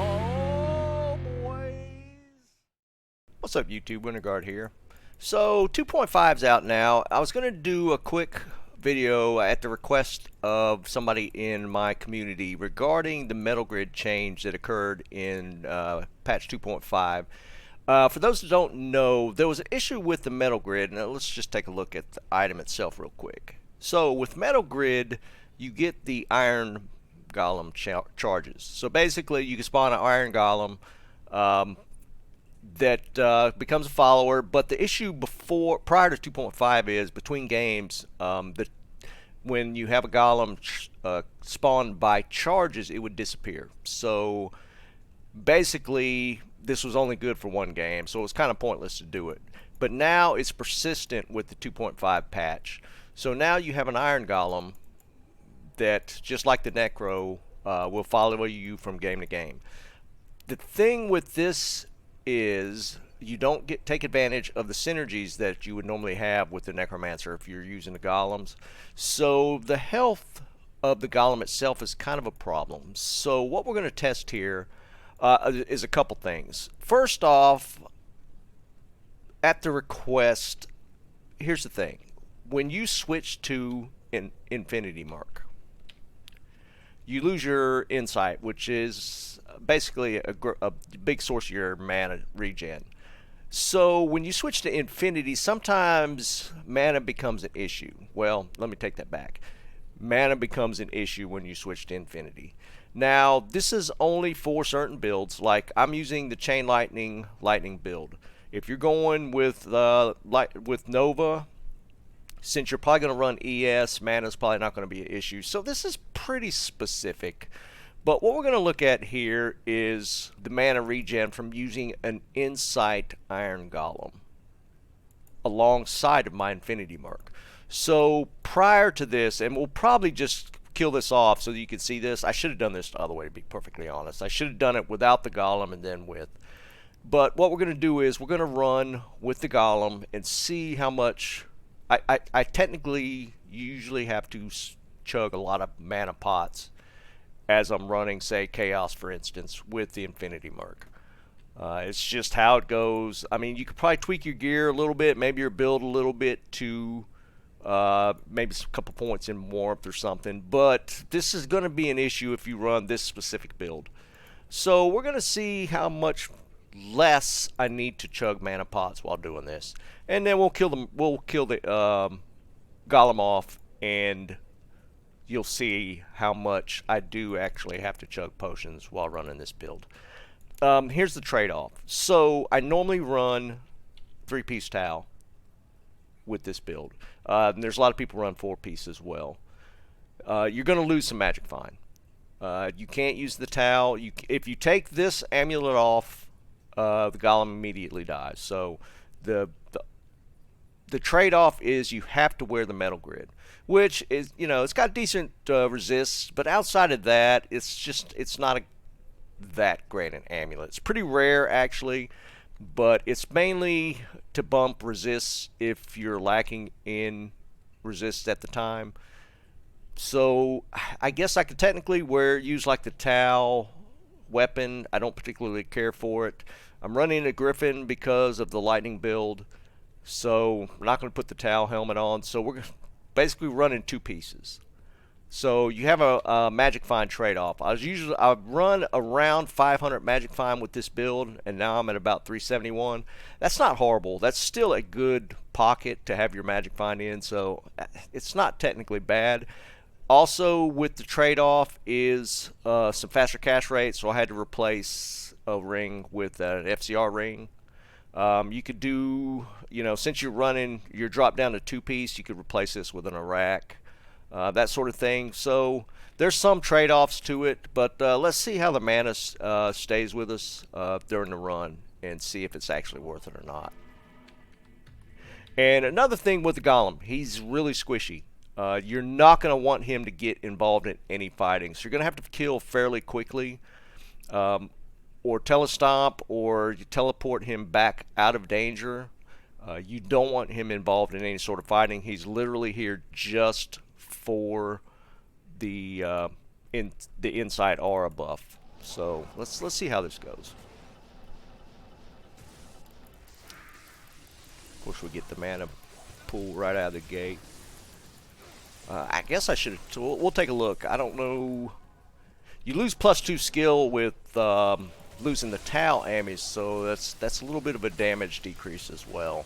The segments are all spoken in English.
Oh, boys. What's up, YouTube? Winterguard here. So, 2.5's out now. I was going to do a quick video at the request of somebody in my community regarding the metalgrid change that occurred in patch 2.5. For those who don't know, there was an issue with the metalgrid. Now, let's just take a look at the item itself real quick. So, with metalgrid, you get the iron golem charges. So basically you can spawn an iron golem that becomes a follower, but the issue prior to 2.5 is between games that when you have a golem spawned by charges, it would disappear. So basically this was only good for one game, so it was kind of pointless to do it. But now it's persistent with the 2.5 patch. So now you have an iron golem that, just like the Necro, will follow you from game to game. The thing with this is you don't take advantage of the synergies that you would normally have with the Necromancer if you're using the golems. So the health of the golem itself is kind of a problem. So what we're going to test here is a couple things. First off, at the request, here's the thing. When you switch to Infinity Mark, you lose your insight, which is basically a big source of your mana regen. So when you switch to infinity, sometimes mana becomes an issue. Well, let me take that back. Mana becomes an issue when you switch to infinity. Now, this is only for certain builds. Like, I'm using the Chain Lightning build. If you're going with Nova, since you're probably going to run ES, mana is probably not going to be an issue. So this is pretty specific. But what we're going to look at here is the mana regen from using an Insight Iron Golem alongside of my Infinity Mark. So prior to this, and we'll probably just kill this off so that you can see this. I should have done this the other way, to be perfectly honest. I should have done it without the Golem and then with. But what we're going to do is we're going to run with the Golem and see how much. I technically usually have to chug a lot of mana pots as I'm running, say, Chaos, for instance, with the Infinity Mark. It's just how it goes. I mean, you could probably tweak your gear a little bit, maybe your build a little bit to maybe a couple points in warmth or something, but this is going to be an issue if you run this specific build. So we're going to see how much less I need to chug mana pots while doing this, and then we'll kill the golem off, and you'll see how much I do actually have to chug potions while running this build. Here's the trade-off. So I normally run 3-piece towel with this build. There's a lot of people run 4-piece as well. You're going to lose some magic find. You can't use the towel. If you take this amulet off, the golem immediately dies. So the trade-off is you have to wear the metalgrid, which is, you know, it's got decent resists, but outside of that, it's not that great an amulet. It's pretty rare actually, but it's mainly to bump resists if you're lacking in resists at the time. So I guess I could technically use like the towel weapon. I don't particularly care for it. I'm running a Griffin because of the lightning build, so I'm not going to put the towel helmet on. So we're basically running 2 pieces. So you have a magic find trade-off. I run around 500 magic find with this build, and now I'm at about 371. That's not horrible. That's still a good pocket to have your magic find in, so it's not technically bad. Also, with the trade-off is some faster cash rate, so I had to replace a ring with an FCR ring. You could do, you know, since you're dropped down to 2-piece, you could replace this with an Iraq, that sort of thing. So there's some trade-offs to it, but let's see how the mana stays with us during the run and see if it's actually worth it or not. And another thing with the Golem, he's really squishy. You're not going to want him to get involved in any fighting, so you're going to have to kill fairly quickly, or telestomp, or you teleport him back out of danger. You don't want him involved in any sort of fighting. He's literally here just for the Insight aura buff. So let's see how this goes. Of course, we get the mana pool right out of the gate. I guess I should. We'll take a look. I don't know. You lose +2 skill with losing the Tau Amis, so that's a little bit of a damage decrease as well.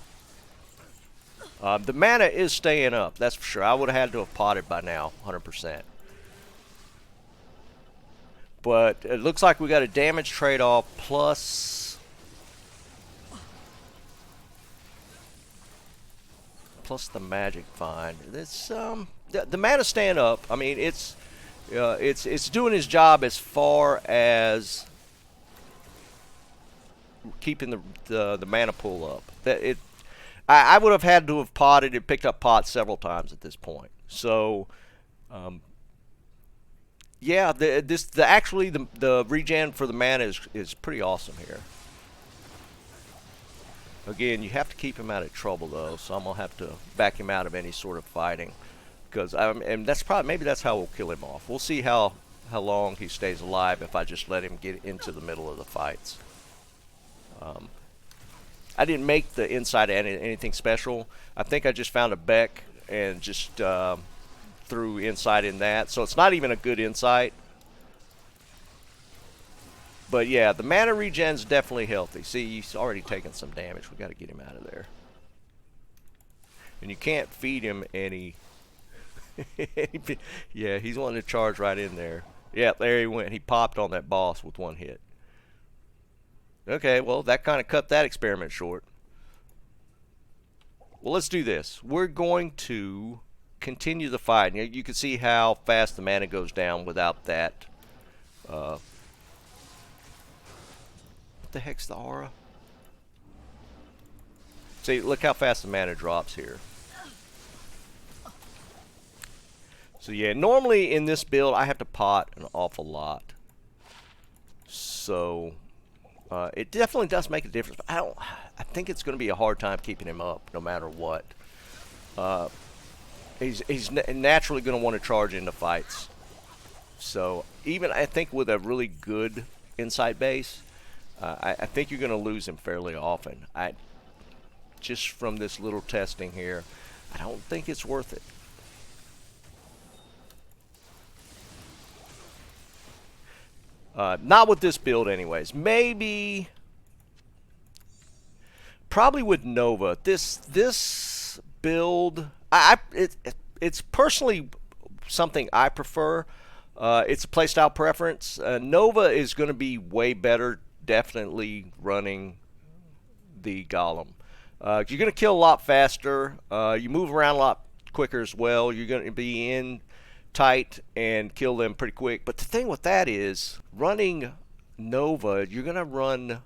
The mana is staying up, that's for sure. I would have had to have potted by now, 100%. But it looks like we got a damage trade-off plus the magic find. It's the mana staying up. I mean, it's doing his job as far as keeping the mana pool up. I would have had to have potted and picked up pots several times at this point. So, yeah, actually the regen for the mana is pretty awesome here. Again, you have to keep him out of trouble though, so I'm gonna have to back him out of any sort of fighting, because and maybe that's how we'll kill him off. We'll see how long he stays alive if I just let him get into the middle of the fights. I didn't make the inside anything special. I think I just found a Beck and just threw insight in that. So it's not even a good insight. But yeah, the mana regen's definitely healthy. See, he's already taken some damage. We got to get him out of there. And you can't feed him any. Yeah, he's wanting to charge right in there. Yeah, there he went. He popped on that boss with one hit. Okay, well, that kind of cut that experiment short. Well, let's do this. We're going to continue the fight. You can see how fast the mana goes down without that. What the heck's the aura? See, look how fast the mana drops here. So yeah, normally in this build, I have to pot an awful lot. So it definitely does make a difference. But I think it's going to be a hard time keeping him up, no matter what. He's naturally going to want to charge into fights. So even I think with a really good insight base, I think you're going to lose him fairly often. Just from this little testing here, I don't think it's worth it. Not with this build anyways. Maybe, probably with Nova. This build, it's personally something I prefer. It's a playstyle preference. Nova is going to be way better, definitely running the Golem. You're going to kill a lot faster. You move around a lot quicker as well. You're going to be in tight and kill them pretty quick. But the thing with that is, running Nova, you're normally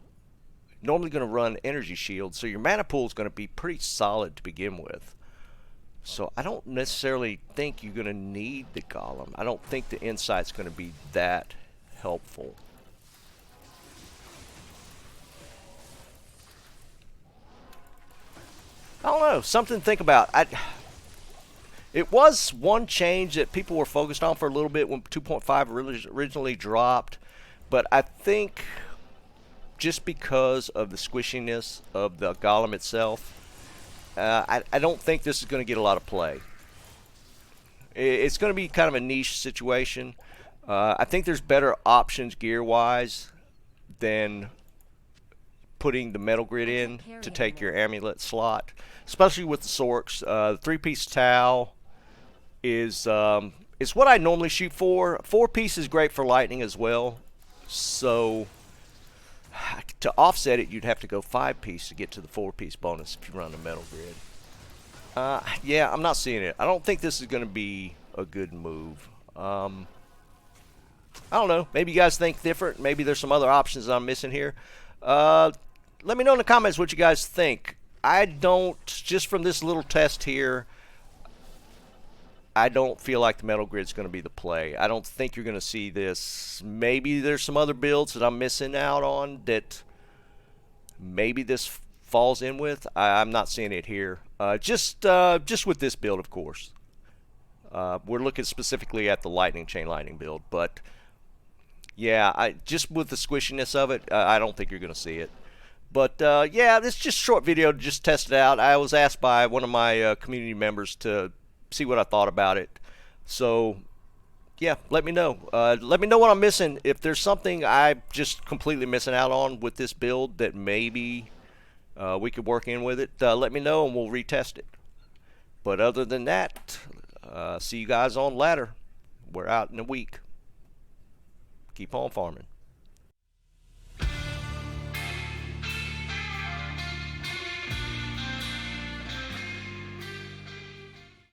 going to run energy shield, so your mana pool is going to be pretty solid to begin with. So I don't necessarily think you're going to need the Golem. I don't think the insight's going to be that helpful. I don't know, something to think about. It was one change that people were focused on for a little bit when 2.5 originally dropped, but I think just because of the squishiness of the Golem itself, I don't think this is going to get a lot of play. It's going to be kind of a niche situation. I think there's better options gear-wise than putting the metal grid in to take your amulet slot, especially with the Sorks. The 3-piece Tau is what I normally shoot for. 4-piece is great for lightning as well. So to offset it, you'd have to go 5-piece to get to the 4-piece bonus if you run the metal grid. Yeah, I'm not seeing it. I don't think this is going to be a good move. I don't know. Maybe you guys think different. Maybe there's some other options I'm missing here. Let me know in the comments what you guys think. I don't, just from this little test here, I don't feel like the metal grid is going to be the play. I don't think you're going to see this. Maybe there's some other builds that I'm missing out on that maybe this falls in with. I'm not seeing it here. Just with this build, of course. We're looking specifically at the lightning chain lightning build, but Yeah, I just with the squishiness of it, I don't think you're going to see it. But yeah, this is just a short video to just test it out. I was asked by one of my community members to see what I thought about it. So yeah, let me know. Let me know what I'm missing. If there's something I'm just completely missing out on with this build that maybe we could work in with it, let me know and we'll retest it. But other than that, see you guys on ladder. We're out in a week. Keep on farming.